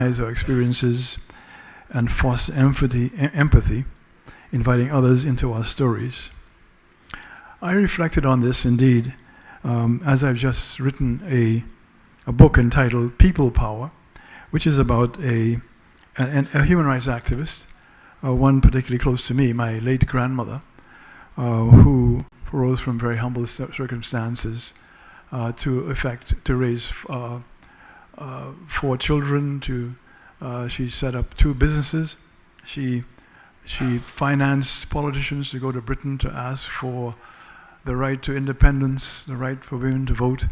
our experiences and foster empathy, inviting others into our stories. I reflected on this indeed as I've just written a book entitled People Power, which is about a human rights activist, one particularly close to me, my late grandmother, who rose from very humble circumstances to raise 4 children. She set up 2 businesses. She financed politicians to go to Britain to ask for the right to independence, the right for women to vote.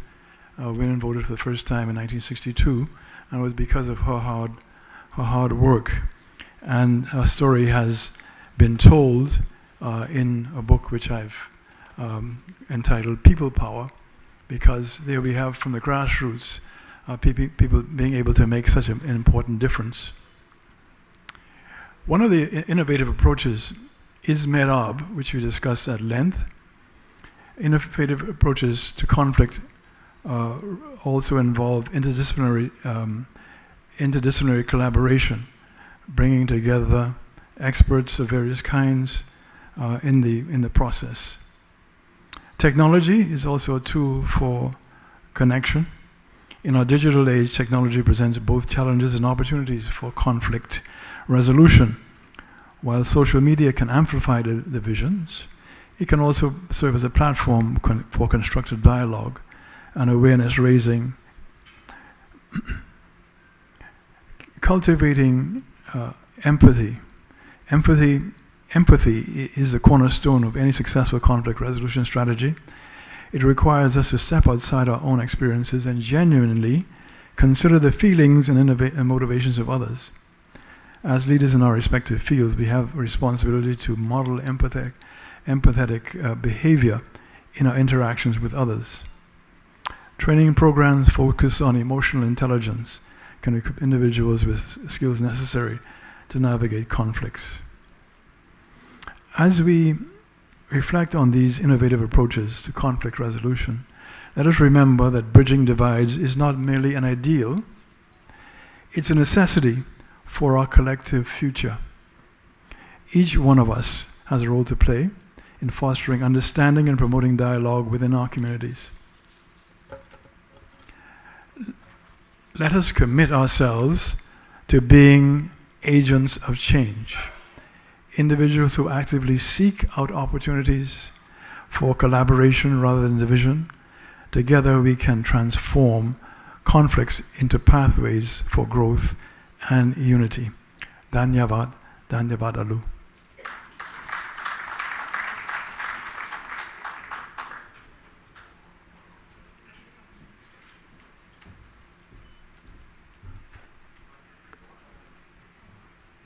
Women voted for the first time in 1962, and it was because of her hard work. And her story has been told in a book which I've entitled People Power, because there we have from the grassroots people being able to make such an important difference. One of the innovative approaches is Med-Arb, which we discussed at length. Innovative approaches to conflict also involve interdisciplinary collaboration, bringing together experts of various kinds in the process. Technology is also a tool for connection. In our digital age, technology presents both challenges and opportunities for conflict resolution. While social media can amplify the divisions, it can also serve as a platform for constructive dialogue and awareness raising. Cultivating empathy. Empathy is the cornerstone of any successful conflict resolution strategy. It requires us to step outside our own experiences and genuinely consider the feelings and motivations of others. As leaders in our respective fields, we have a responsibility to model empathetic behavior in our interactions with others. Training programs focus on emotional intelligence can equip individuals with skills necessary to navigate conflicts. As we reflect on these innovative approaches to conflict resolution, let us remember that bridging divides is not merely an ideal, it's a necessity for our collective future. Each one of us has a role to play in fostering understanding and promoting dialogue within our communities. Let us commit ourselves to being agents of change, individuals who actively seek out opportunities for collaboration rather than division. Together we can transform conflicts into pathways for growth and unity. Dhanyavad, dhanyavadalu.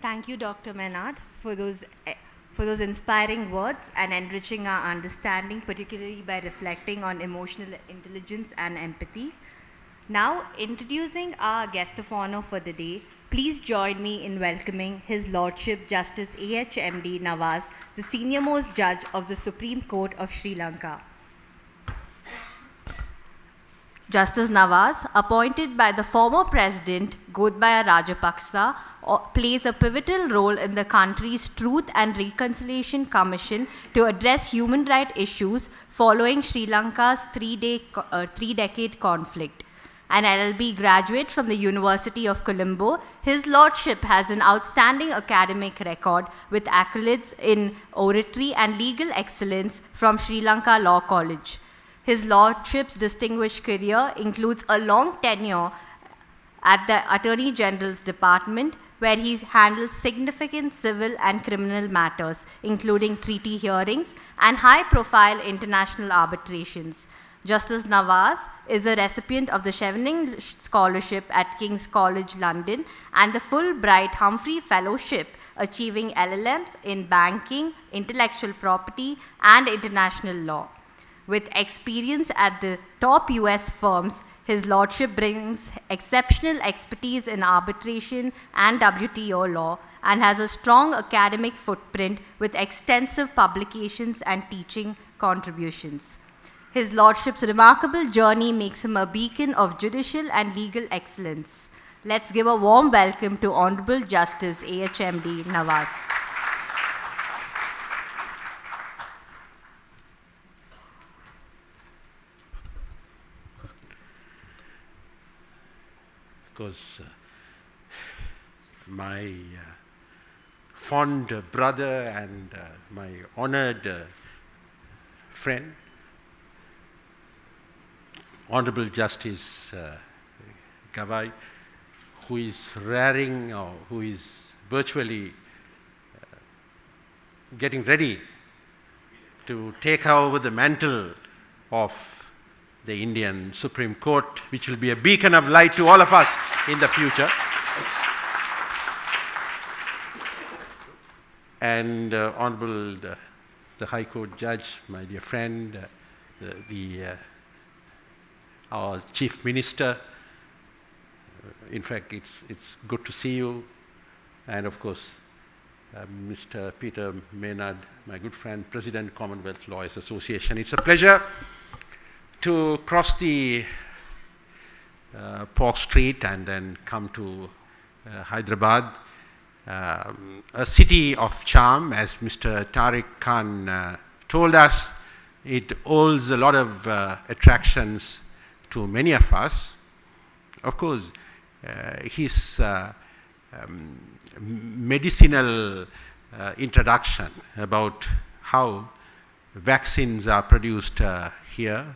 Thank you, Dr. Menard, for those inspiring words and enriching our understanding, particularly by reflecting on emotional intelligence and empathy. Now, introducing our guest of honor for the day, please join me in welcoming His Lordship Justice A.H.M.D. Naas, the senior-most judge of the Supreme Court of Sri Lanka. Justice Naas, appointed by the former President Gotabaya Rajapaksa, plays a pivotal role in the country's Truth and Reconciliation Commission to address human rights issues following Sri Lanka's three-decade conflict. An LLB graduate from the University of Colombo, His Lordship has an outstanding academic record with accolades in oratory and legal excellence from Sri Lanka Law College. His Lordship's distinguished career includes a long tenure at the Attorney General's Department, where he handles significant civil and criminal matters, including treaty hearings and high-profile international arbitrations. Justice Naas is a recipient of the Chevening Scholarship at King's College London and the Fulbright Humphrey Fellowship, achieving LLMs in banking, intellectual property, and international law. With experience at the top US firms, His Lordship brings exceptional expertise in arbitration and WTO law and has a strong academic footprint with extensive publications and teaching contributions. His Lordship's remarkable journey makes him a beacon of judicial and legal excellence. Let's give a warm welcome to Honorable Justice AHMD Naas. Of course, my fond brother and my honored friend, Honorable Justice Gavai, who is raring or who is virtually getting ready to take over the mantle of the Indian Supreme Court, which will be a beacon of light to all of us in the future. And Honorable the High Court Judge, my dear friend, our Chief Minister. In fact, it's good to see you. And of course, Mr. Peter Maynard, my good friend, President, Commonwealth Lawyers Association. It's a pleasure to cross the Park Street and then come to Hyderabad, a city of charm, as Mr. Tariq Khan told us. It holds a lot of attractions to many of us. Of course, his medicinal introduction about how vaccines are produced here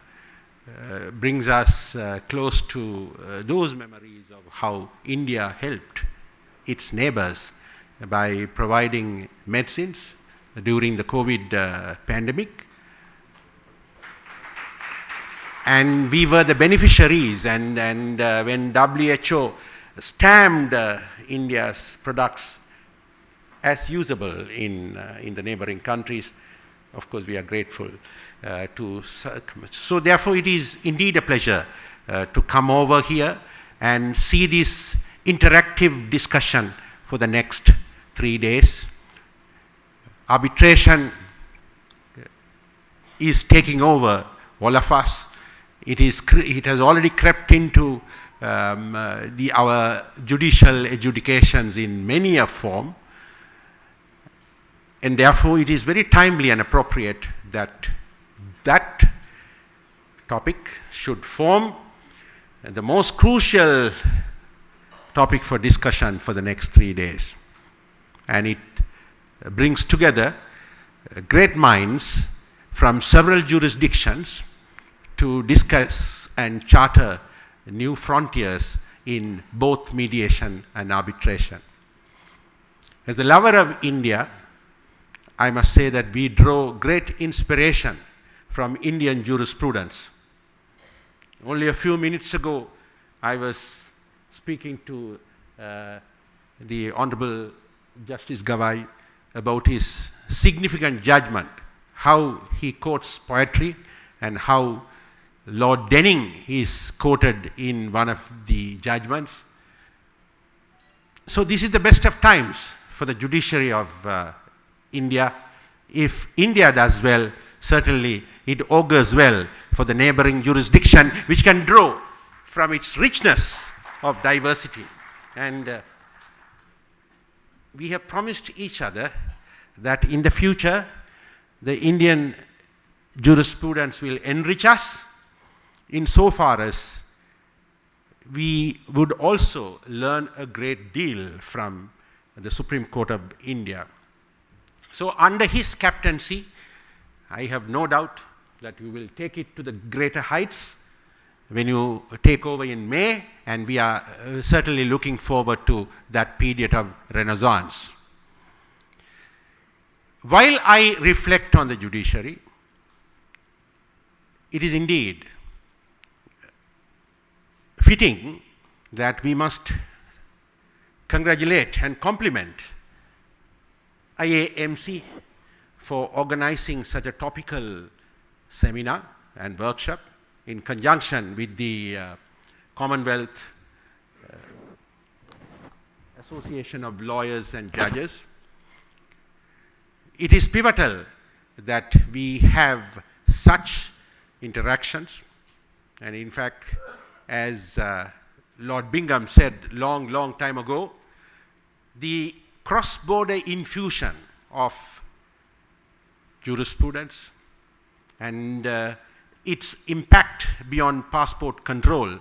brings us close to those memories of how India helped its neighbors by providing medicines during the COVID pandemic. And we were the beneficiaries, and when WHO stamped India's products as usable in the neighboring countries, of course, we are grateful to circumvent. So therefore, it is indeed a pleasure to come over here and see this interactive discussion for the next 3 days. Arbitration is taking over all of us. It has already crept into our judicial adjudications in many a form, and therefore it is very timely and appropriate that that topic should form the most crucial topic for discussion for the next 3 days. And it brings together great minds from several jurisdictions to discuss and charter new frontiers in both mediation and arbitration. As a lover of India, I must say that we draw great inspiration from Indian jurisprudence. Only a few minutes ago, I was speaking to the Honorable Justice Gavai about his significant judgment, how he quotes poetry and how Lord Denning is quoted in one of the judgments. So this is the best of times for the judiciary of India. If India does well, certainly it augurs well for the neighboring jurisdiction, which can draw from its richness of diversity. And we have promised each other that in the future, the Indian jurisprudence will enrich us insofar as we would also learn a great deal from the Supreme Court of India. So under his captaincy, I have no doubt that we will take it to the greater heights when you take over in May, and we are certainly looking forward to that period of renaissance. While I reflect on the judiciary, it is indeed fitting that we must congratulate and compliment IAMC for organizing such a topical seminar and workshop in conjunction with the Commonwealth Association of Lawyers and Judges. It is pivotal that we have such interactions, and in fact, as Lord Bingham said long time ago, the cross-border infusion of jurisprudence and its impact beyond passport control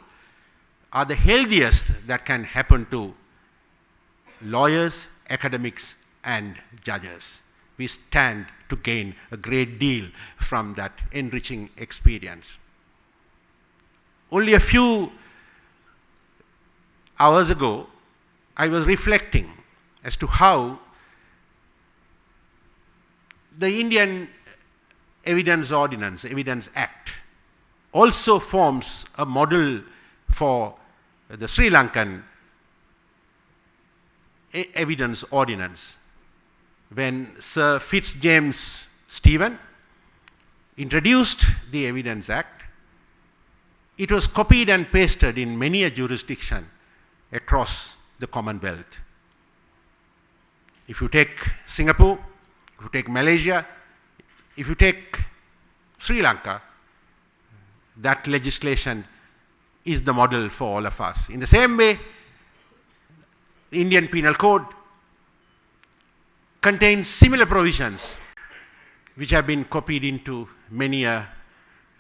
are the healthiest that can happen to lawyers, academics, and judges. We stand to gain a great deal from that enriching experience. Only a few hours ago, I was reflecting as to how the Indian Evidence Ordinance, Evidence Act, also forms a model for the Sri Lankan Evidence Ordinance. When Sir Fitzjames Stephen introduced the Evidence Act, it was copied and pasted in many a jurisdiction across the Commonwealth. If you take Singapore, if you take Malaysia, if you take Sri Lanka, that legislation is the model for all of us. In the same way, the Indian Penal Code contains similar provisions which have been copied into many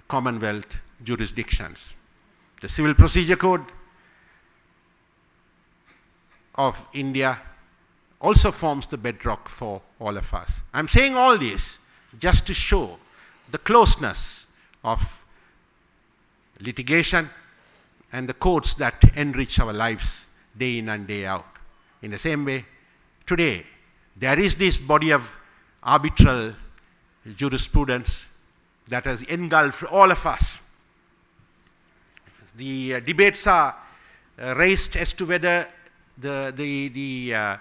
Commonwealth jurisdictions. The Civil Procedure Code of India also forms the bedrock for all of us. I'm saying all this just to show the closeness of litigation and the courts that enrich our lives day in and day out. In the same way, today, there is this body of arbitral jurisprudence that has engulfed all of us. The debates are raised as to whether the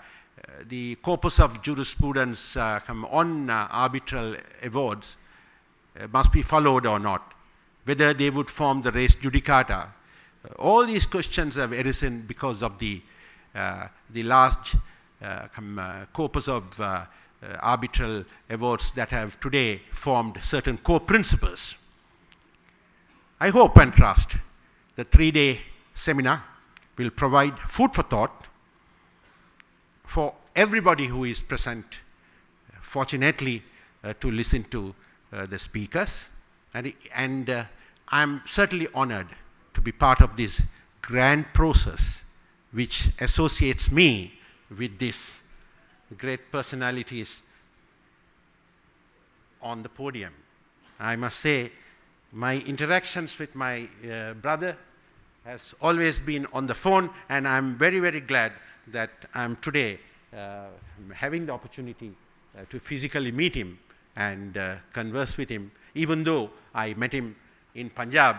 corpus of jurisprudence on arbitral awards must be followed or not, whether they would form the res judicata. All these questions have arisen because of the large corpus of arbitral awards that have today formed certain core principles. I hope and trust the 3-day seminar will provide food for thought for everybody who is present, fortunately, to listen to the speakers. And I'm certainly honored to be part of this grand process which associates me with these great personalities on the podium. I must say, my interactions with my brother has always been on the phone, and I'm very glad that I'm today having the opportunity to physically meet him and converse with him, even though I met him in Punjab,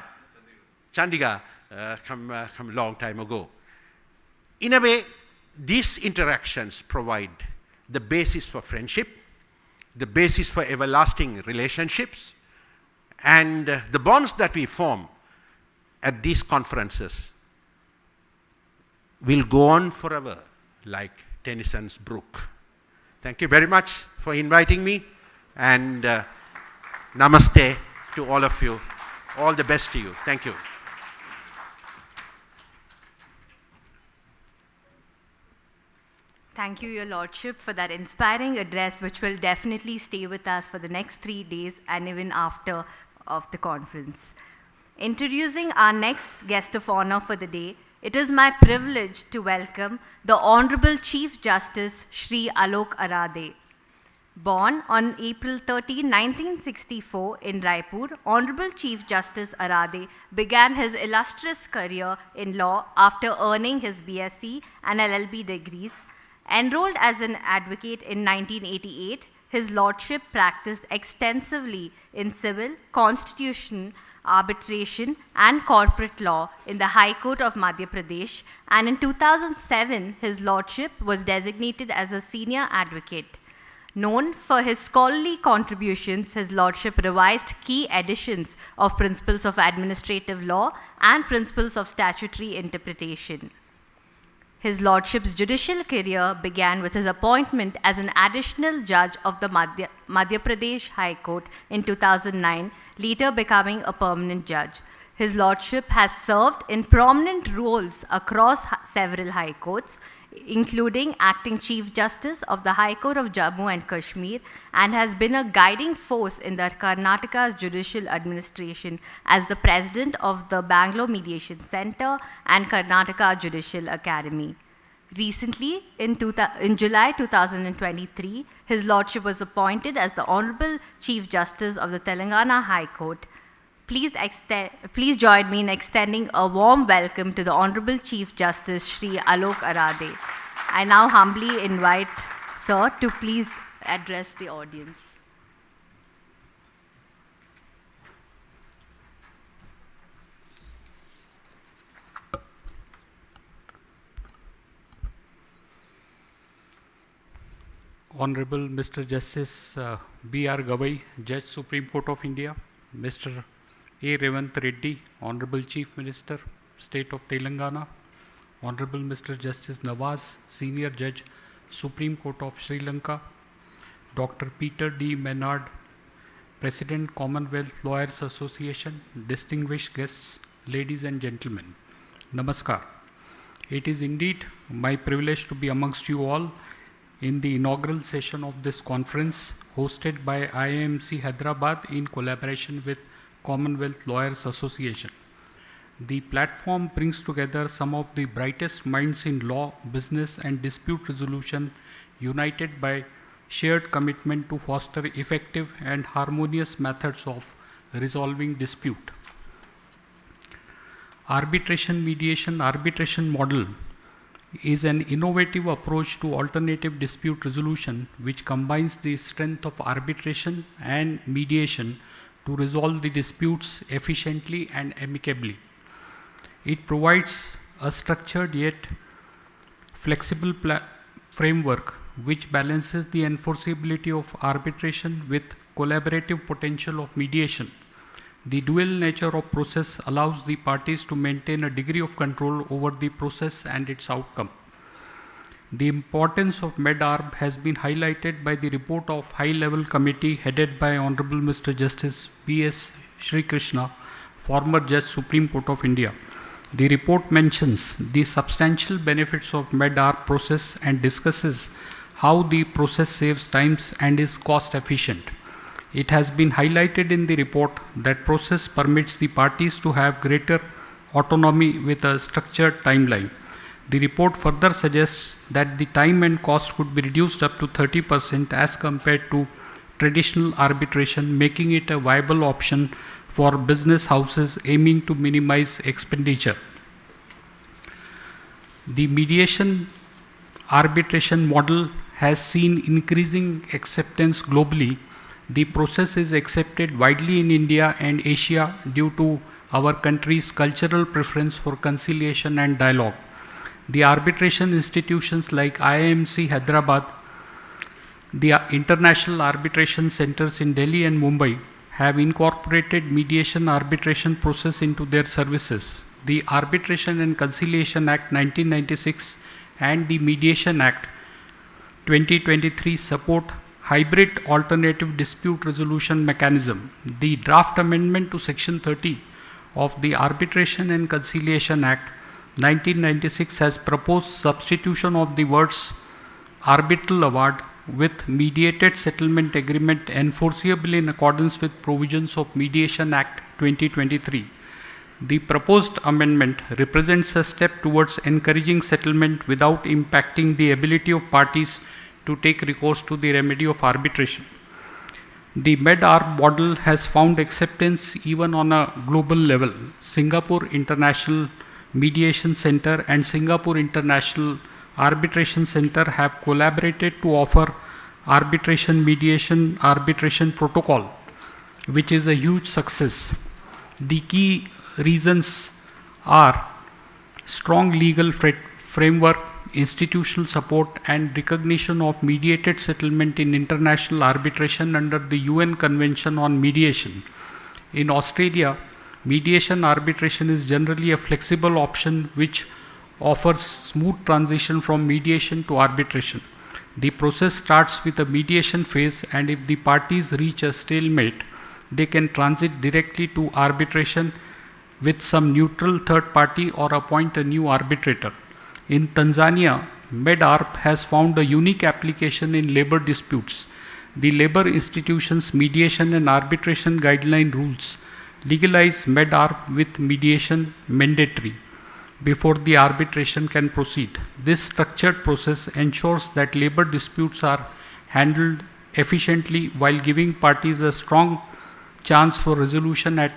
Chandigarh, a long time ago. In a way, these interactions provide the basis for friendship, the basis for everlasting relationships, and the bonds that we form at these conferences will go on forever, like Tennyson's brook. Thank you very much for inviting me, and namaste to all of you. All the best to you. Thank you. Thank you, Your Lordship, for that inspiring address, which will definitely stay with us for the next 3 days and even after of the conference. Introducing our next guest of honor for the day, it is my privilege to welcome the Honorable Chief Justice Shri Alok Arade. Born on April 13, 1964 in Raipur, Honorable Chief Justice Arade began his illustrious career in law after earning his BSc and LLB degrees. Enrolled as an advocate in 1988, his lordship practiced extensively in civil, constitution, arbitration, and corporate law in the High Court of Madhya Pradesh, and in 2007, his lordship was designated as a senior advocate. Known for his scholarly contributions, his lordship revised key editions of Principles of Administrative Law and Principles of Statutory Interpretation. His lordship's judicial career began with his appointment as an additional judge of the Madhya Pradesh High Court in 2009, later becoming a permanent judge. His Lordship has served in prominent roles across several High Courts, including Acting Chief Justice of the High Court of Jammu and Kashmir, and has been a guiding force in the Karnataka's judicial administration as the President of the Bangalore Mediation Center and Karnataka Judicial Academy. Recently, in July 2023, His Lordship was appointed as the Honorable Chief Justice of the Telangana High Court. Please join me in extending a warm welcome to the Honorable Chief Justice Shri Alok Arade. I now humbly invite Sir to please address the audience. Honorable Mr. Justice B.R. Gavai, Judge Supreme Court of India, Mr. A. Revanth Reddy, Honorable Chief Minister, State of Telangana, Honorable Mr. Justice Naas, Senior Judge, Supreme Court of Sri Lanka, Dr. Peter D. Med-Arb, President, Commonwealth Lawyers Association, distinguished guests, ladies and gentlemen, Namaskar. It is indeed my privilege to be amongst you all in the inaugural session of this conference hosted by IAMC Hyderabad in collaboration with Commonwealth Lawyers Association. The platform brings together some of the brightest minds in law, business and dispute resolution, united by shared commitment to foster effective and harmonious methods of resolving dispute. Arbitration model is an innovative approach to alternative dispute resolution which combines the strength of arbitration and mediation to resolve the disputes efficiently and amicably. It provides a structured yet flexible framework which balances the enforceability of arbitration with collaborative potential of mediation. The dual nature of process allows the parties to maintain a degree of control over the process and its outcome. The importance of Med-Arb has been highlighted by the report of high-level committee headed by Honorable Mr. Justice B.S. Sri Krishna, former Judge Supreme Court of India. The report mentions the substantial benefits of Med-Arb process and discusses how the process saves times and is cost efficient. It has been highlighted in the report that process permits the parties to have greater autonomy with a structured timeline. The report further suggests that the time and cost could be reduced up to 30% as compared to traditional arbitration, making it a viable option for business houses aiming to minimize expenditure. The mediation arbitration model has seen increasing acceptance globally. The process is accepted widely in India and Asia due to our country's cultural preference for conciliation and dialogue. The arbitration institutions like IAMC Hyderabad, the international arbitration centers in Delhi and Mumbai have incorporated mediation arbitration process into their services. The Arbitration and Conciliation Act 1996 and the Mediation Act 2023 support hybrid alternative dispute resolution mechanism. The draft amendment to Section 30 of the Arbitration and Conciliation Act 1996 has proposed substitution of the words arbitral award with mediated settlement agreement enforceable in accordance with provisions of Mediation Act 2023. The proposed amendment represents a step towards encouraging settlement without impacting the ability of parties to take recourse to the remedy of arbitration. The Med-Arb model has found acceptance even on a global level. Singapore International Mediation Center and Singapore International Arbitration Center have collaborated to offer arbitration protocol, which is a huge success. The key reasons are strong legal framework, institutional support and recognition of mediated settlement in international arbitration under the UN Convention on Mediation. In Australia, mediation arbitration is generally a flexible option which offers smooth transition from mediation to arbitration. The process starts with a mediation phase, and if the parties reach a stalemate, they can transit directly to arbitration with some neutral third party or appoint a new arbitrator. In Tanzania, Med-Arb has found a unique application in labor disputes. The labor institutions mediation and arbitration guideline rules legalize Med-Arb with mediation mandatory before the arbitration can proceed. This structured process ensures that labor disputes are handled efficiently while giving parties a strong chance for resolution at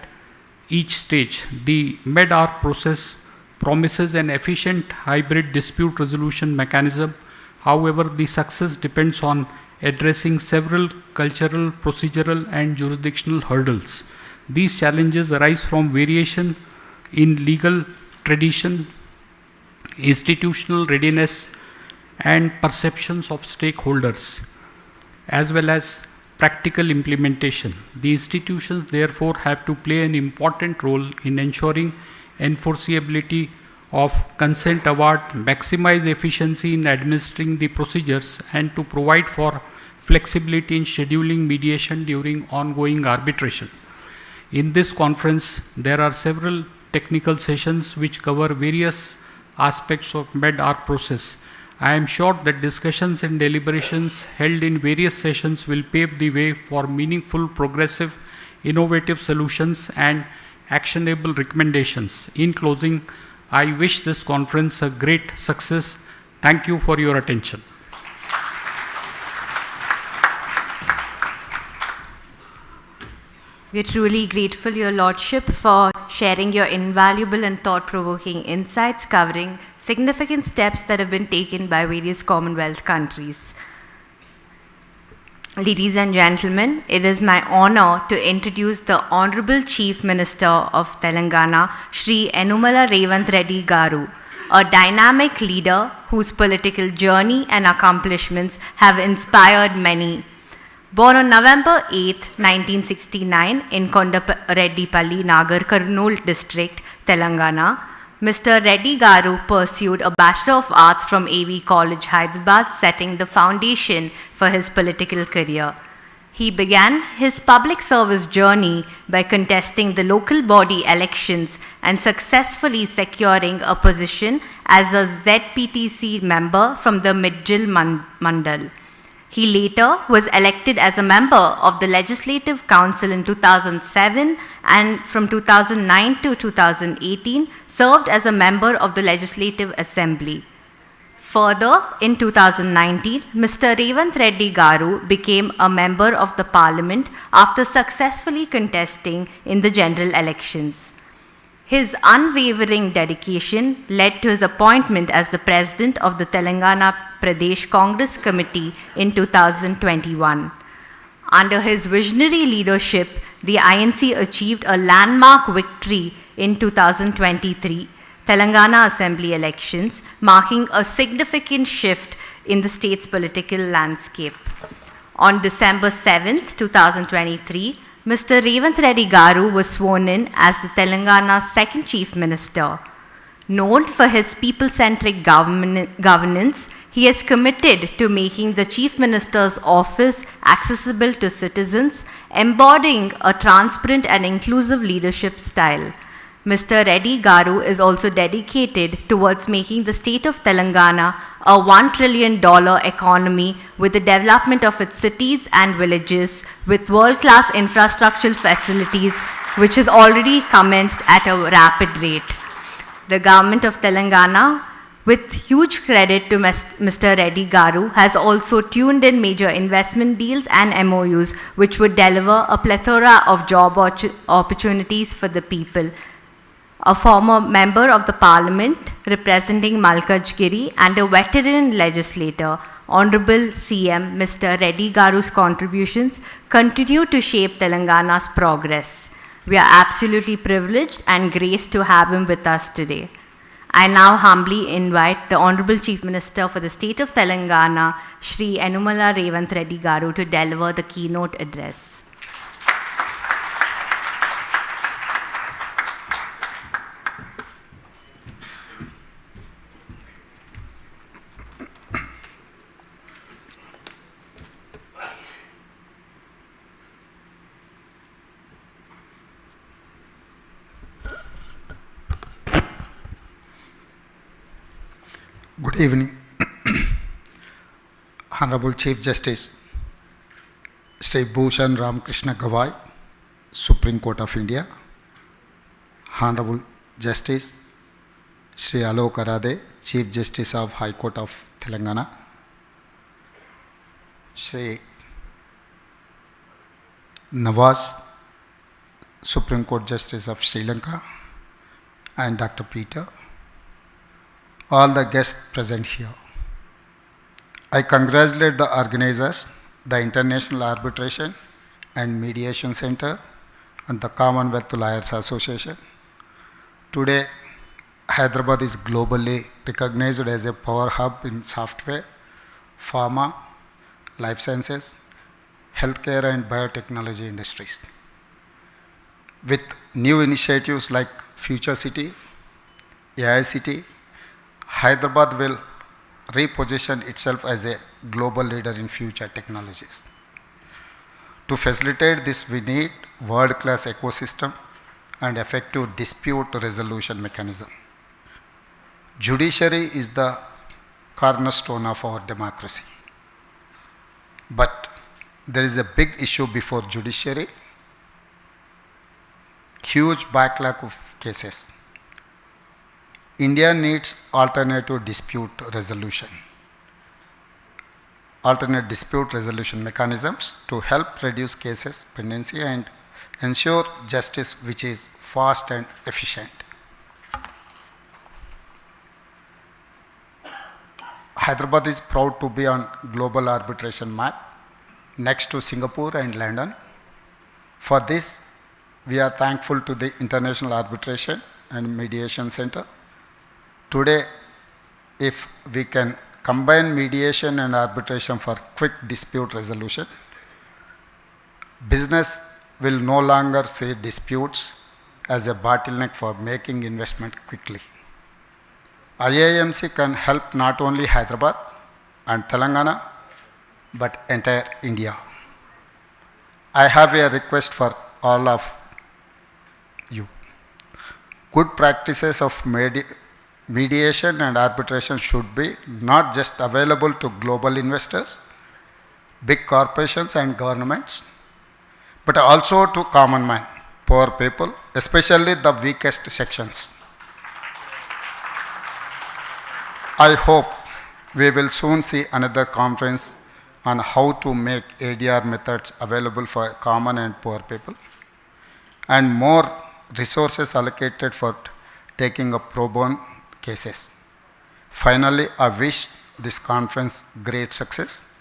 each stage. The Med-Arb process promises an efficient hybrid dispute resolution mechanism. However, the success depends on addressing several cultural, procedural, and jurisdictional hurdles. These challenges arise from variation in legal tradition, institutional readiness, and perceptions of stakeholders, as well as practical implementation. The institutions therefore have to play an important role in ensuring enforceability of consent award, maximize efficiency in administering the procedures, and to provide for flexibility in scheduling mediation during ongoing arbitration. In this conference, there are several technical sessions which cover various aspects of Med-Arb process. I am sure that discussions and deliberations held in various sessions will pave the way for meaningful, progressive, innovative solutions and actionable recommendations. In closing, I wish this conference a great success. Thank you for your attention. We are truly grateful, Your Lordship, for sharing your invaluable and thought-provoking insights covering significant steps that have been taken by various Commonwealth countries. Ladies and gentlemen, it is my honor to introduce the Honorable Chief Minister of Telangana, Shri Enumala Revanth Reddy Garu, a dynamic leader whose political journey and accomplishments have inspired many. Born on November 8, 1969 in Kondareddipalli, Nagar Kurnool district, Telangana, Mr. Reddy Garu pursued a Bachelor of Arts from AV College, Hyderabad, setting the foundation for his political career. He began his public service journey by contesting the local body elections and successfully securing a position as a ZPTC member from the Midgil Mandal. He later was elected as a member of the Legislative Council in 2007 and from 2009 to 2018 served as a member of the Legislative Assembly. Further, in 2019, Mr. Revanth Reddy Garu became a member of the Parliament after successfully contesting in the general elections. His unwavering dedication led to his appointment as the President of the Telangana Pradesh Congress Committee in 2021. Under his visionary leadership, the INC achieved a landmark victory in 2023 Telangana Assembly elections, marking a significant shift in the state's political landscape. On December 7, 2023, Mr. Revanth Reddy Garu was sworn in as the Telangana's second Chief Minister. Known for his people-centric governance, he is committed to making the Chief Minister's office accessible to citizens, embodying a transparent and inclusive leadership style. Mr. Reddy Garu is also dedicated towards making the state of Telangana a $1 trillion economy with the development of its cities and villages with world-class infrastructural facilities, which has already commenced at a rapid rate. The government of Telangana, with huge credit to Mr. Reddy Garu, has also tuned in major investment deals and MOUs, which would deliver a plethora of job opportunities for the people. A former member of the Parliament representing Malkajgiri and a veteran legislator, Honorable CM Mr. Reddy Garu's contributions continue to shape Telangana's progress. We are absolutely privileged and graced to have him with us today. I now humbly invite the Honorable Chief Minister for the State of Telangana, Shri Enumala Revanth Reddy Garu, to deliver the keynote address. Good evening. Honorable Chief Justice Sri Bhushan Ramakrishna Gavai, Supreme Court of India. Honorable Justice Sri Arade, Chief Justice of High Court of Telangana. Sri Naas, Supreme Court Justice of Sri Lanka, and Dr. Peter, all the guests present here. I congratulate the organizers, the International Arbitration and Mediation Center, and the Commonwealth Lawyers Association. Today, Hyderabad is globally recognized as a power hub in software, pharma, life sciences, healthcare and biotechnology industries. With new initiatives like Future City, AI City, Hyderabad will reposition itself as a global leader in future technologies. To facilitate this, we need world-class ecosystem and effective dispute resolution mechanism. Judiciary is the cornerstone of our democracy. But there is a big issue before judiciary, huge backlog of cases. India needs alternative dispute resolution mechanisms to help reduce cases pendency and ensure justice which is fast and efficient. Hyderabad is proud to be on global arbitration map next to Singapore and London. For this, we are thankful to the International Arbitration and Mediation Center. Today, if we can combine mediation and arbitration for quick dispute resolution, business will no longer see disputes as a bottleneck for making investment quickly. IAMC can help not only Hyderabad and Telangana, but entire India. I have a request for all of you. Good practices of mediation and arbitration should be not just available to global investors, big corporations and governments, but also to common man, poor people, especially the weakest sections. I hope we will soon see another conference on how to make ADR methods available for common and poor people, and more resources allocated for taking up pro bono cases. Finally, I wish this conference great success.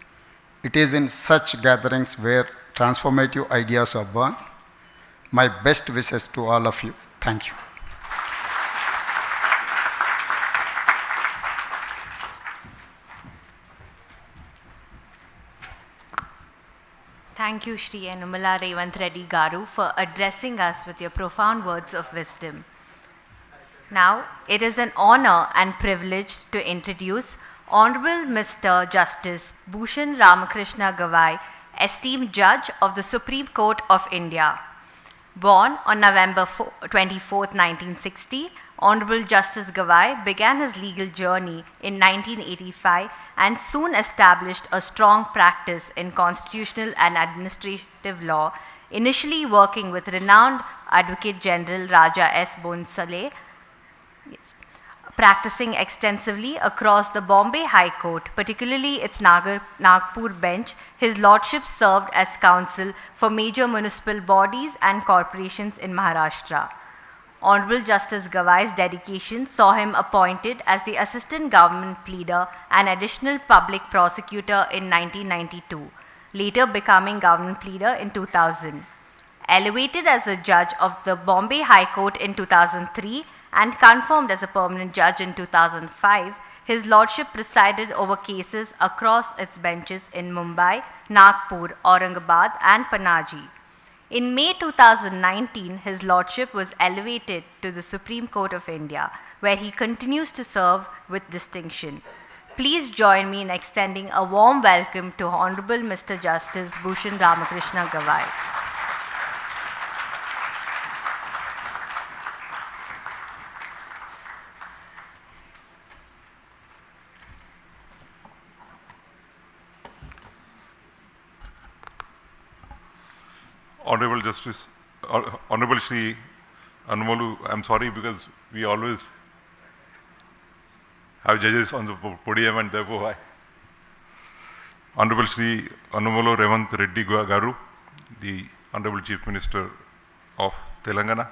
It is in such gatherings where transformative ideas are born. My best wishes to all of you. Thank you. Thank you, Shri Enumala Revanth Reddy Garu, for addressing us with your profound words of wisdom. Now, it is an honor and privilege to introduce Honorable Mr. Justice Bhushan Ramakrishna Gavai, esteemed Judge of the Supreme Court of India. Born on November 24, 1960, Honorable Justice Gavai began his legal journey in 1985 and soon established a strong practice in constitutional and administrative law, initially working with renowned Advocate General Raja S. Bonsale. Yes. Practicing extensively across the Bombay High Court, particularly its Nagpur bench, his lordship served as counsel for major municipal bodies and corporations in Maharashtra. Honorable Justice Gavai's dedication saw him appointed as the Assistant Government Pleader and Additional Public Prosecutor in 1992, later becoming Government Pleader in 2000. Elevated as a judge of the Bombay High Court in 2003, and confirmed as a permanent judge in 2005, his lordship presided over cases across its benches in Mumbai, Nagpur, Aurangabad and Panaji. In May 2019, his lordship was elevated to the Supreme Court of India, where he continues to serve with distinction. Please join me in extending a warm welcome to Honorable Mr. Justice Bhushan Ramakrishna Gavai. Honorable Justice, Honorable Shri Anumolu, I'm sorry because we always have judges on the podium and therefore Honorable Shri Anumolu Revanth Reddy Garu, the Honorable Chief Minister of Telangana,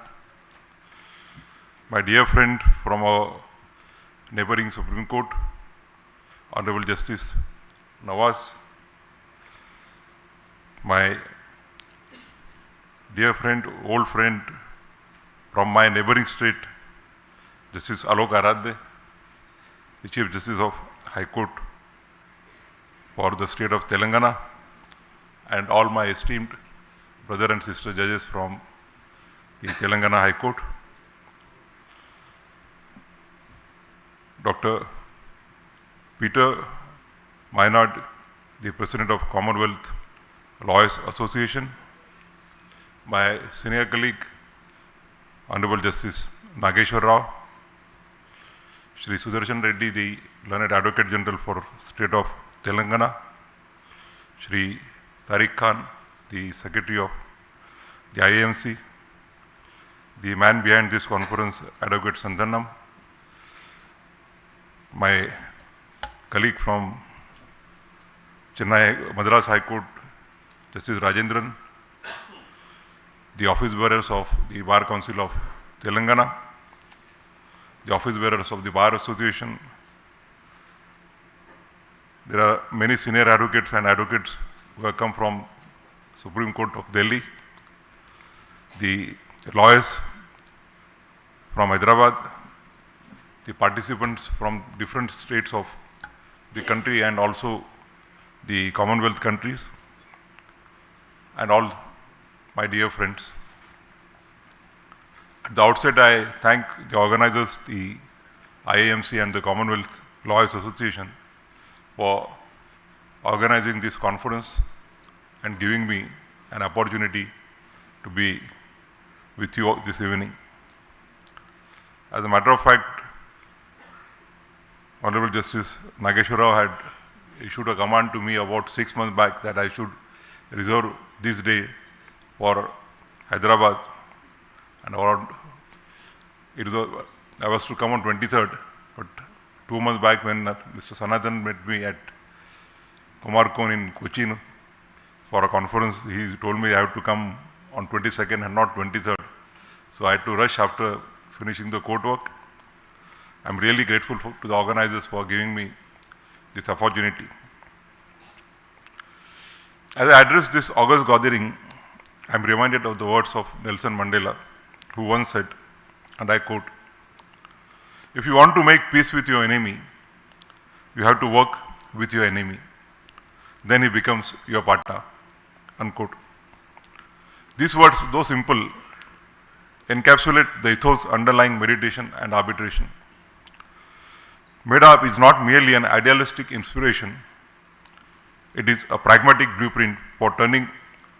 my dear friend from our neighboring Supreme Court, Honorable Justice Naas, my dear friend, old friend from my neighboring state, Justice Arade, the Chief Justice of High Court for the state of Telangana, and all my esteemed brother and sister judges from the Telangana High Court, Dr. Peter Maynard, the President of Commonwealth Lawyers Association, my senior colleague, Honorable Justice Nageshwar Rao, Shri Sudarshan Reddy, the Learned Advocate General for State of Telangana, Shri Tariq Khan, the Secretary of the IAMC, the man behind this conference, Advocate Santhanam, my colleague from Chennai, Madras High Court, Justice Rajendran, the office bearers of the Bar Council of Telangana, the office bearers of the Bar Association. There are many senior advocates and advocates who have come from Supreme Court of Delhi, the lawyers from Hyderabad, the participants from different states of the country and also the Commonwealth countries, and all my dear friends. At the outset, I thank the organizers, the IAMC and the Commonwealth Lawyers Association, for organizing this conference and giving me an opportunity to be with you this evening. As a matter of fact, Honorable Justice Nageshwar Rao had issued a command to me about 6 months back that I should reserve this day for Hyderabad, and around I was to come on 23rd, but 2 months back when Mr. Sanathan met me at Kumarkon in Cochin for a conference, he told me I have to come on 22nd and not 23rd. So I had to rush after finishing the court work. I'm really grateful to the organizers for giving me this opportunity. As I address this August gathering, I'm reminded of the words of Nelson Mandela, who once said, and I quote, "If you want to make peace with your enemy, you have to work with your enemy. Then he becomes your partner," unquote. These words, though simple, encapsulate the ethos underlying meditation and arbitration. Med-Arb is not merely an idealistic inspiration, it is a pragmatic blueprint for turning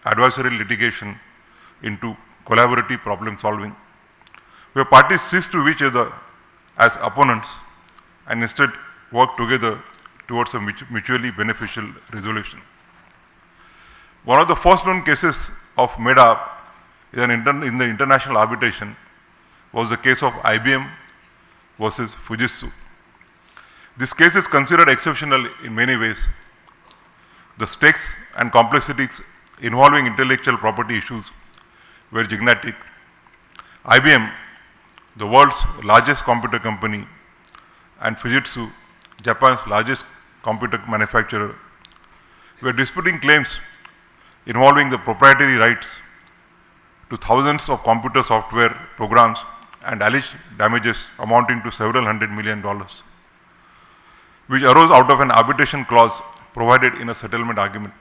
adversarial litigation into collaborative problem solving, where parties cease to view each other as opponents and instead work together towards a mutually beneficial resolution. One of the first known cases of Med-Arb in the international arbitration was the case of IBM versus Fujitsu. This case is considered exceptional in many ways. The stakes and complexities involving intellectual property issues were gigantic. IBM, the world's largest computer company, and Fujitsu, Japan's largest computer manufacturer, were disputing claims involving the proprietary rights to thousands of computer software programs and alleged damages amounting to several $100 million, which arose out of an arbitration clause provided in a settlement argument.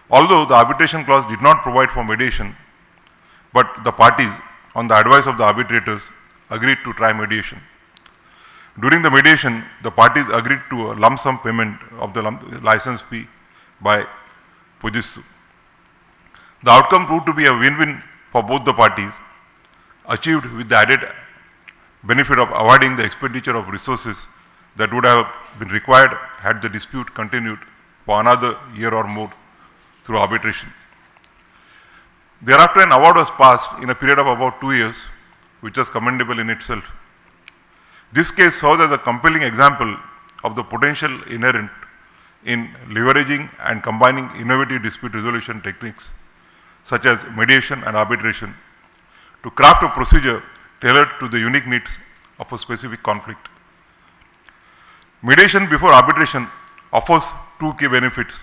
Although the arbitration clause did not provide for mediation, but the parties, on the advice of the arbitrators, agreed to try mediation. During the mediation, the parties agreed to a lump sum payment of the license fee by Fujitsu. The outcome proved to be a win-win for both the parties, achieved with the added benefit of avoiding the expenditure of resources that would have been required had the dispute continued for another year or more through arbitration. Thereafter, an award was passed in a period of about 2 years, which was commendable in itself. This case serves as a compelling example of the potential inherent in leveraging and combining innovative dispute resolution techniques such as mediation and arbitration to craft a procedure tailored to the unique needs of a specific conflict. Mediation before arbitration offers two key benefits.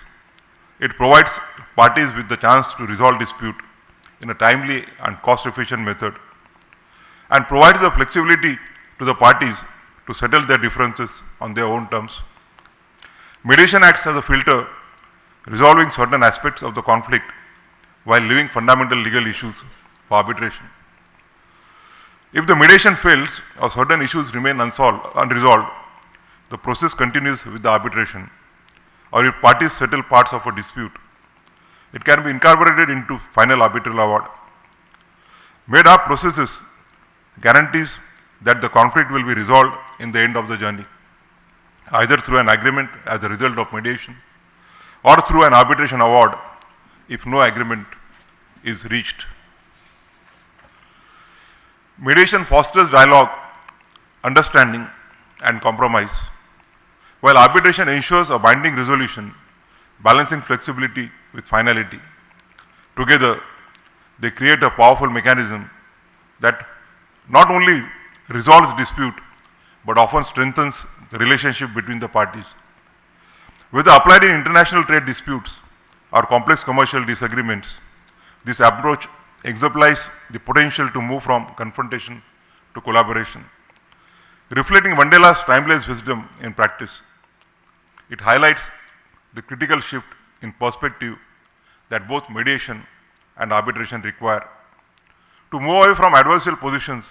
It provides parties with the chance to resolve dispute in a timely and cost-efficient method, and provides the flexibility to the parties to settle their differences on their own terms. Mediation acts as a filter, resolving certain aspects of the conflict while leaving fundamental legal issues for arbitration. If the mediation fails or certain issues remain unresolved, the process continues with the arbitration, or if parties settle parts of a dispute, it can be incorporated into final arbitral award. Med-Arb processes guarantees that the conflict will be resolved in the end of the journey, either through an agreement as a result of mediation or through an arbitration award if no agreement is reached. Mediation fosters dialogue, understanding, and compromise, while arbitration ensures a binding resolution, balancing flexibility with finality. Together, they create a powerful mechanism that not only resolves dispute, but often strengthens the relationship between the parties. Whether applied in international trade disputes or complex commercial disagreements, this approach exemplifies the potential to move from confrontation to collaboration, reflecting Mandela's timeless wisdom in practice. It highlights the critical shift in perspective that both mediation and arbitration require to move away from adversarial positions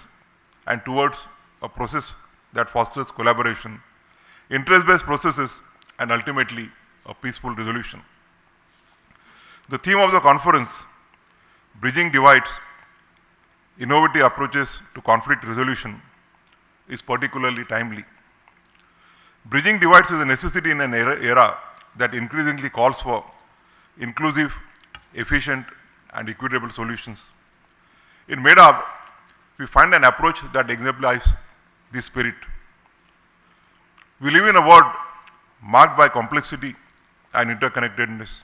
and towards a process that fosters collaboration, interest-based processes, and ultimately a peaceful resolution. The theme of the conference, Bridging Divides, Innovative Approaches to Conflict Resolution, is particularly timely. Bridging divides is a necessity in an era that increasingly calls for inclusive, efficient, and equitable solutions. In Med-Arb, we find an approach that exemplifies this spirit. We live in a world marked by complexity and interconnectedness.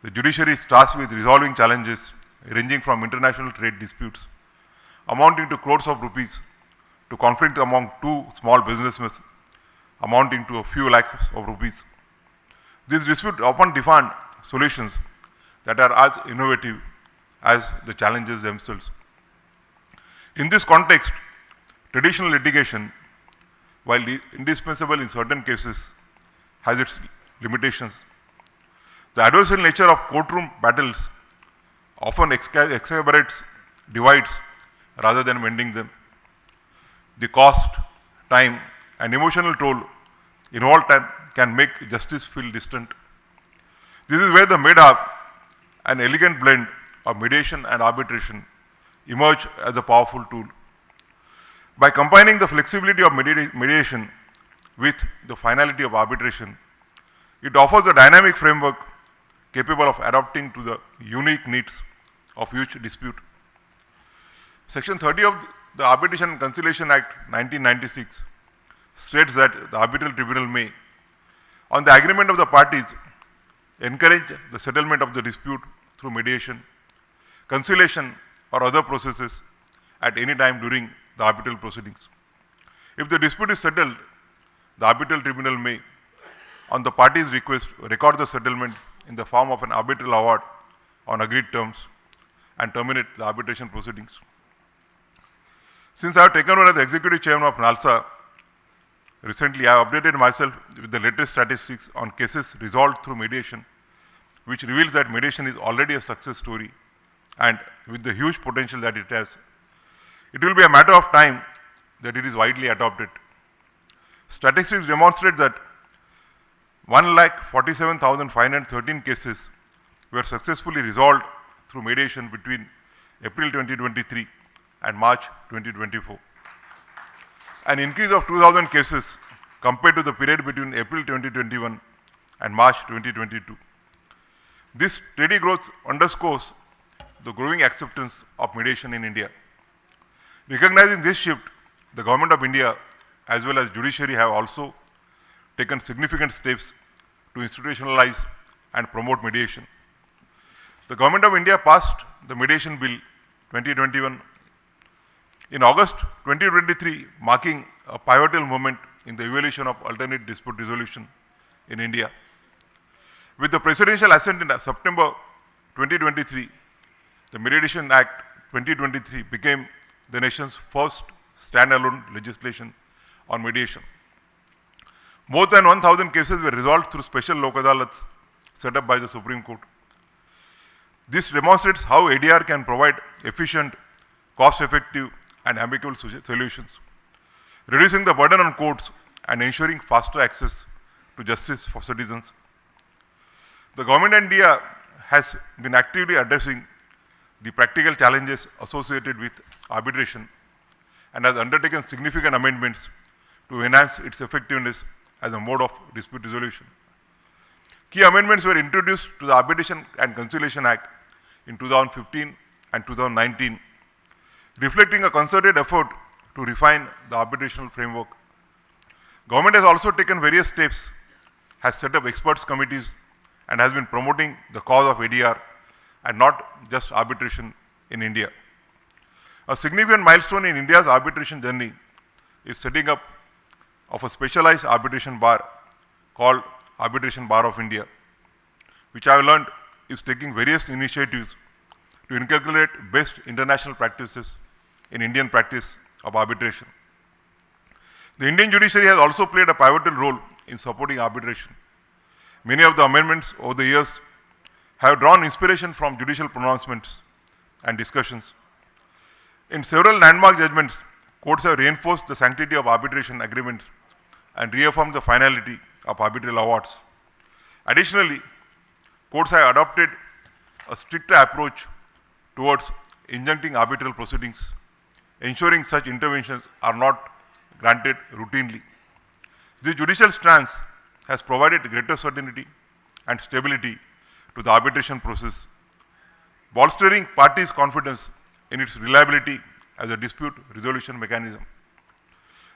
The judiciary is tasked with resolving challenges ranging from international trade disputes amounting to crores of rupees to conflict among two small businessmen amounting to a few lakhs of rupees. These disputes often demand solutions that are as innovative as the challenges themselves. In this context, traditional litigation, while indispensable in certain cases, has its limitations. The adversarial nature of courtroom battles often exacerbates divides rather than mending them. The cost, time, and emotional toll involved can make justice feel distant. This is where the Med-Arb, an elegant blend of mediation and arbitration, emerge as a powerful tool. By combining the flexibility of mediation with the finality of arbitration, it offers a dynamic framework capable of adapting to the unique needs of each dispute. Section 30 of the Arbitration and Conciliation Act 1996 states that the arbitral tribunal may, on the agreement of the parties, encourage the settlement of the dispute through mediation, conciliation, or other processes at any time during the arbitral proceedings. If the dispute is settled, the arbitral tribunal may, on the parties' request, record the settlement in the form of an arbitral award on agreed terms and terminate the arbitration proceedings. Since I have taken over as the executive chairman of NALSA, recently I have updated myself with the latest statistics on cases resolved through mediation, which reveals that mediation is already a success story, and with the huge potential that it has, it will be a matter of time that it is widely adopted. Statistics demonstrate that 1,47,513 cases were successfully resolved through mediation between April 2023 and March 2024. An increase of 2,000 cases compared to the period between April 2021 and March 2022. This steady growth underscores the growing acceptance of mediation in India. Recognizing this shift, the Government of India as well as Judiciary have also taken significant steps to institutionalize and promote mediation. The Government of India passed the Mediation Bill 2021 in August 2023, marking a pivotal moment in the evolution of alternate dispute resolution in India. With the presidential assent in September 2023, the Mediation Act 2023 became the nation's first standalone legislation on mediation. More than 1,000 cases were resolved through special Lok Adalats set up by the Supreme Court. This demonstrates how ADR can provide efficient, cost-effective, and amicable solutions, reducing the burden on courts and ensuring faster access to justice for citizens. The Government of India has been actively addressing the practical challenges associated with arbitration and has undertaken significant amendments to enhance its effectiveness as a mode of dispute resolution. Key amendments were introduced to the Arbitration and Conciliation Act in 2015 and 2019, reflecting a concerted effort to refine the arbitrational framework. Government has also taken various steps, has set up experts committees, and has been promoting the cause of ADR and not just arbitration in India. A significant milestone in India's arbitration journey is setting up of a specialized arbitration bar called Arbitration Bar of India, which I have learned is taking various initiatives to inculcate best international practices in Indian practice of arbitration. The Indian judiciary has also played a pivotal role in supporting arbitration. Many of the amendments over the years have drawn inspiration from judicial pronouncements and discussions. In several landmark judgments, courts have reinforced the sanctity of arbitration agreements and reaffirmed the finality of arbitral awards. Additionally, courts have adopted a stricter approach towards injuncting arbitral proceedings, ensuring such interventions are not granted routinely. The judicial stance has provided greater certainty and stability to the arbitration process, bolstering parties' confidence in its reliability as a dispute resolution mechanism.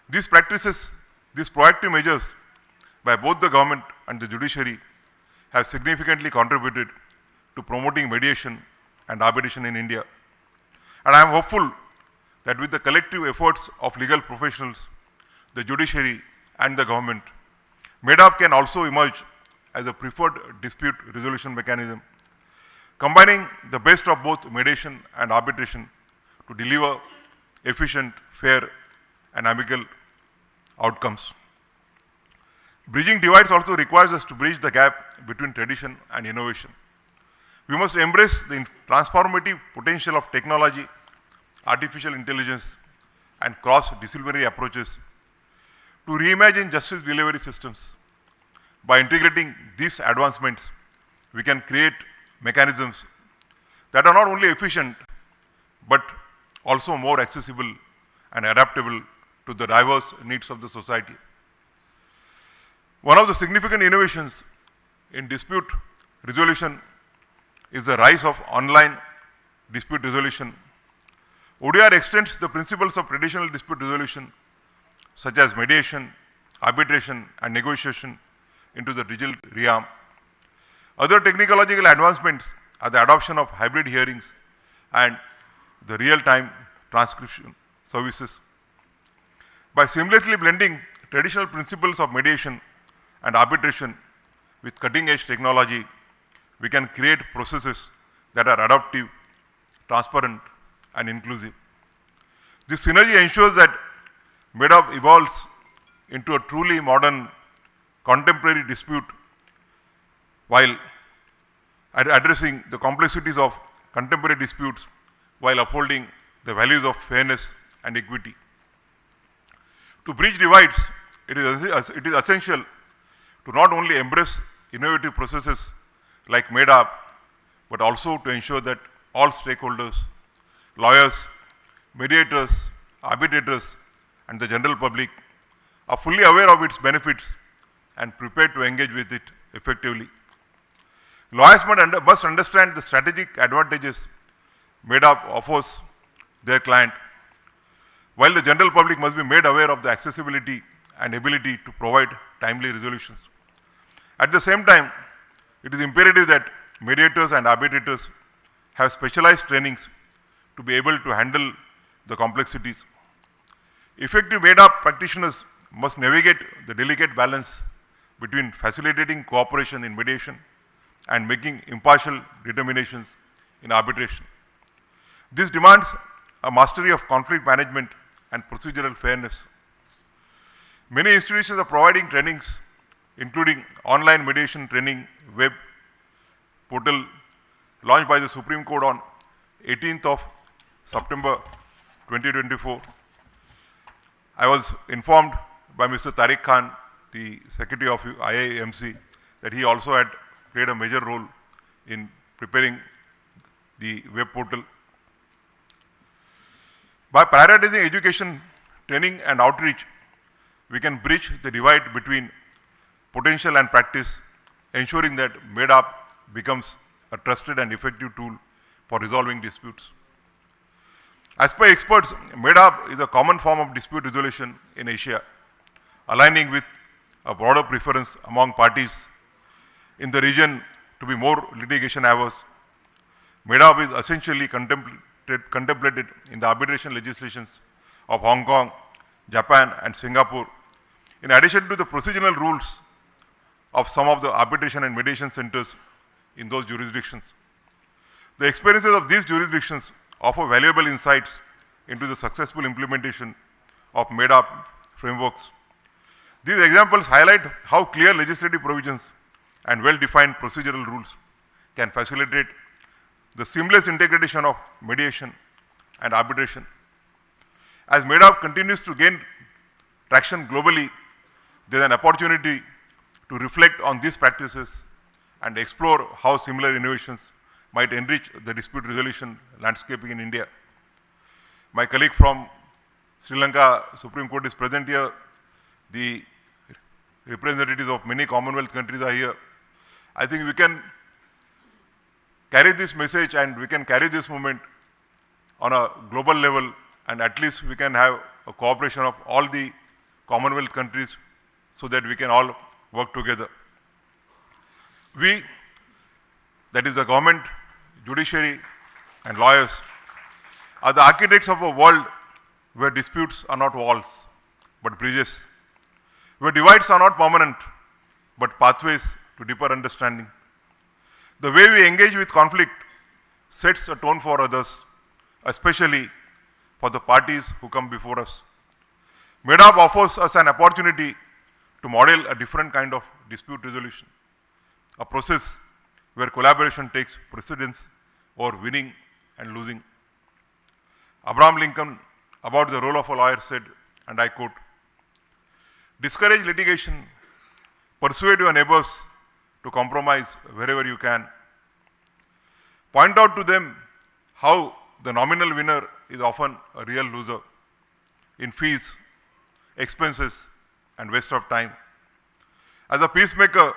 These proactive measures by both the government and the judiciary have significantly contributed to promoting mediation and arbitration in India. And I am hopeful that with the collective efforts of legal professionals, the judiciary and the government, Med-Arb can also emerge as a preferred dispute resolution mechanism, combining the best of both mediation and arbitration to deliver efficient, fair, and amicable outcomes. Bridging divides also requires us to bridge the gap between tradition and innovation. We must embrace the transformative potential of technology, artificial intelligence, and cross-disciplinary approaches to reimagine justice delivery systems. By integrating these advancements, we can create mechanisms that are not only efficient, but also more accessible and adaptable to the diverse needs of the society. One of the significant innovations in dispute resolution is the rise of online dispute resolution. ODR extends the principles of traditional dispute resolution, such as mediation, arbitration, and negotiation, into the digital realm. Other technological advancements are the adoption of hybrid hearings and the real-time transcription services. By seamlessly blending traditional principles of mediation and arbitration with cutting-edge technology, we can create processes that are adaptive, transparent, and inclusive. This synergy ensures that Med-Arb evolves into a truly modern, contemporary dispute while addressing the complexities of contemporary disputes while upholding the values of fairness and equity. To bridge divides, it is essential to not only embrace innovative processes like Med-Arb, but also to ensure that all stakeholders, lawyers, mediators, arbitrators, and the general public are fully aware of its benefits and prepared to engage with it effectively. Lawyers must understand the strategic advantages Med-Arb offers their client, while the general public must be made aware of the accessibility and ability to provide timely resolutions. At the same time, it is imperative that mediators and arbitrators have specialized trainings to be able to handle the complexities. Effective Med-Arb practitioners must navigate the delicate balance between facilitating cooperation in mediation and making impartial determinations in arbitration. This demands a mastery of conflict management and procedural fairness. Many institutions are providing trainings, including online mediation training web portal launched by the Supreme Court on 18th of September 2024. I was informed by Mr. Tariq Khan, the Secretary of IAMC, that he also had played a major role in preparing the web portal. By prioritizing education, training and outreach, we can bridge the divide between potential and practice, ensuring that Med-Arb becomes a trusted and effective tool for resolving disputes. As per experts, Med-Arb is a common form of dispute resolution in Asia, aligning with a broader preference among parties in the region to be more litigation averse. Med-Arb is essentially contemplated in the arbitration legislations of Hong Kong, Japan and Singapore, in addition to the procedural rules of some of the arbitration and mediation centers in those jurisdictions. The experiences of these jurisdictions offer valuable insights into the successful implementation of Med-Arb frameworks. These examples highlight how clear legislative provisions and well-defined procedural rules can facilitate the seamless integration of mediation and arbitration. As Med-Arb continues to gain traction globally, there is an opportunity to reflect on these practices and explore how similar innovations might enrich the dispute resolution landscape in India. My colleague from Sri Lanka Supreme Court is present here. The representatives of many Commonwealth countries are here. I think we can carry this message and we can carry this movement on a global level, and at least we can have a cooperation of all the Commonwealth countries so that we can all work together. We, that is the government, judiciary and lawyers, are the architects of a world where disputes are not walls but bridges, where divides are not permanent but pathways to deeper understanding. The way we engage with conflict sets a tone for others, especially for the parties who come before us. Med-Arb offers us an opportunity to model a different kind of dispute resolution, a process where collaboration takes precedence over winning and losing. Abraham Lincoln, about the role of a lawyer, said, and I quote, "Discourage litigation, persuade your neighbors to compromise wherever you can. Point out to them how the nominal winner is often a real loser in fees, expenses, and waste of time. As a peacemaker,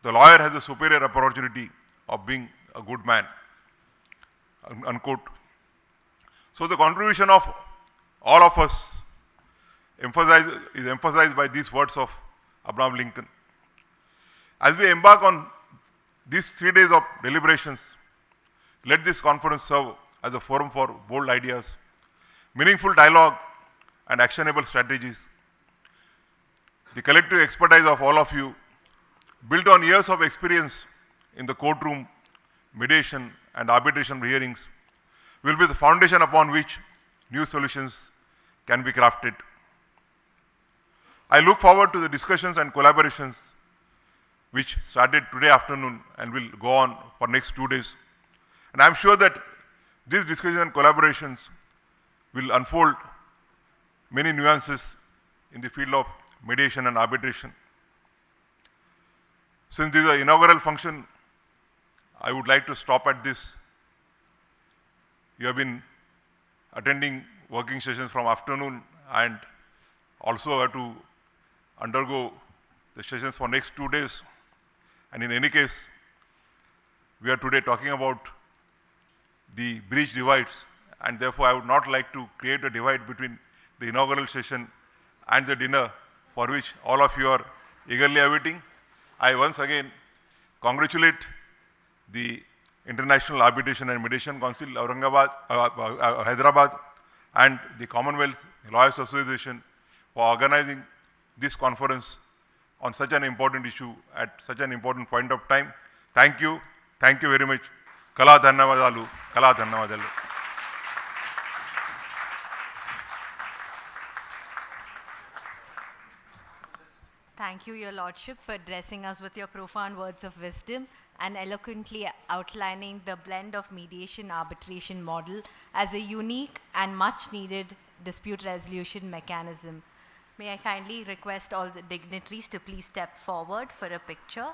the lawyer has a superior opportunity of being a good man." Unquote. So the contribution of all of us is emphasized by these words of Abraham Lincoln. As we embark on these 3 days of deliberations, let this conference serve as a forum for bold ideas, meaningful dialogue, and actionable strategies. The collective expertise of all of you, built on years of experience in the courtroom, mediation, and arbitration hearings, will be the foundation upon which new solutions can be crafted. I look forward to the discussions and collaborations which started today afternoon and will go on for next 2 days. And I'm sure that these discussions and collaborations will unfold many nuances in the field of mediation and arbitration. Since this is an inaugural function, I would like to stop at this. You have been attending working sessions from afternoon and also have to undergo the sessions for next 2 days. And in any case, we are today talking about the bridge divides, and therefore I would not like to create a divide between the inaugural session and the dinner for which all of you are eagerly awaiting. I once again congratulate the International Arbitration and Mediation Council, Hyderabad, and the Commonwealth Lawyers Association for organizing this conference on such an important issue at such an important point of time. Thank you very much. Kala dhanyavadalu, kala dhanyavadalu. Thank you, Your Lordship, for addressing us with your profound words of wisdom and eloquently outlining the blend of mediation arbitration model as a unique and much needed dispute resolution mechanism. May I kindly request all the dignitaries to please step forward for a picture.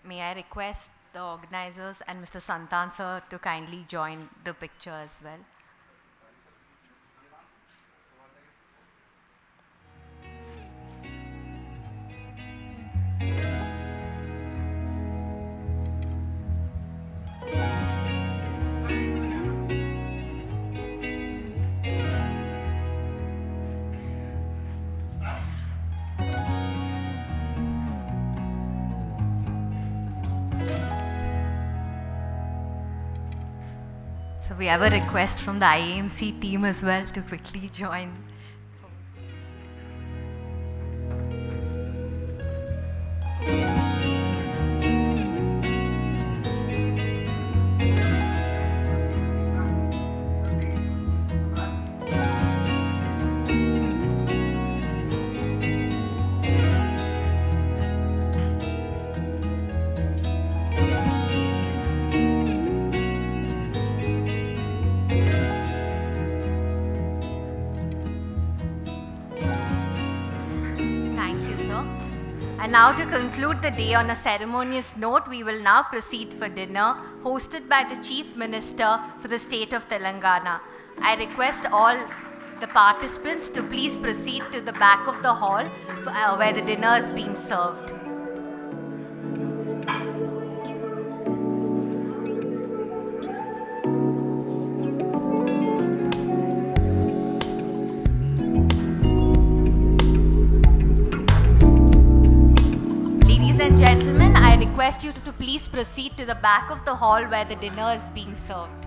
May I request the organizers and Mr. Santan sir to kindly join the picture as well. So we have a request from the IAMC team as well to quickly join. And now to conclude the day on a ceremonious note, we will now proceed for dinner hosted by the Chief Minister for the state of Telangana. I request all the participants to please proceed to the back of the hall where the dinner is being served. Gentlemen, I request you to please proceed to the back of the hall where the dinner is being served.